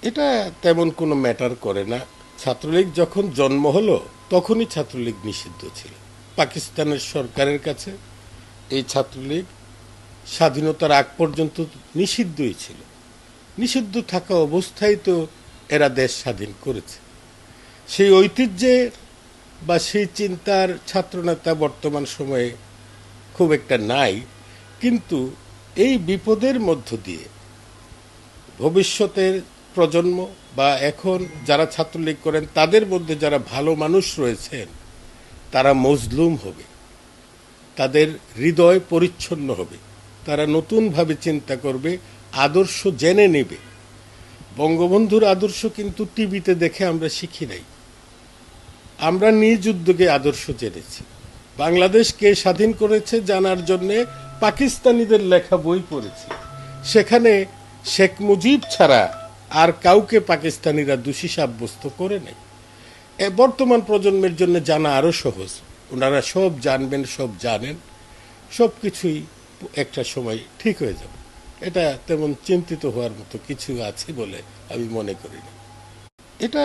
এটা তেমন কোনো ম্যাটার করে না। ছাত্রলীগ যখন জন্ম হলো তখনই ছাত্রলীগ নিষিদ্ধ ছিল। পাকিস্তানের সরকারের কাছে এই ছাত্রলীগ স্বাধীনতার আগ পর্যন্ত নিষিদ্ধই ছিল। নিষিদ্ধ থাকা অবস্থায় তো এরা দেশ স্বাধীন করেছে। সেই ঐতিহ্যে বা সেই চিন্তার ছাত্রনেতা বর্তমান সময়ে খুব একটা নাই। কিন্তু এই বিপদের মধ্য দিয়ে ভবিষ্যতের প্রজন্ম বা এখন যারা ছাত্রলীগ করেন তাদের মধ্যে যারা ভালো মানুষ রয়েছেন তারা মজলুম হবে, তাদের হৃদয় পরিচ্ছন্ন হবে, তারা নতুনভাবে চিন্তা করবে, আদর্শ জেনে নেবে। বঙ্গবন্ধুর আদর্শ কিন্তু টিভিতে দেখে আমরা শিখি নাই, আমরা নিজ উদ্যোগে আদর্শ জেনেছি। বাংলাদেশ কে স্বাধীন করেছে জানার জন্যে পাকিস্তানিদের লেখা বই পড়েছি। সেখানে শেখ মুজিব ছাড়া আর কাউকে পাকিস্তানিরা দোষী সাব্যস্ত করে নাই। বর্তমান প্রজন্মের জন্য জানা আরো সহজ। ওনারা সব জানবেন, সব জানেন, সব কিছুই একটা সময় ঠিক হয়ে যাবে। এটা তেমন চিন্তিত হওয়ার মতো কিছু আছে বলে আমি মনে করি না। এটা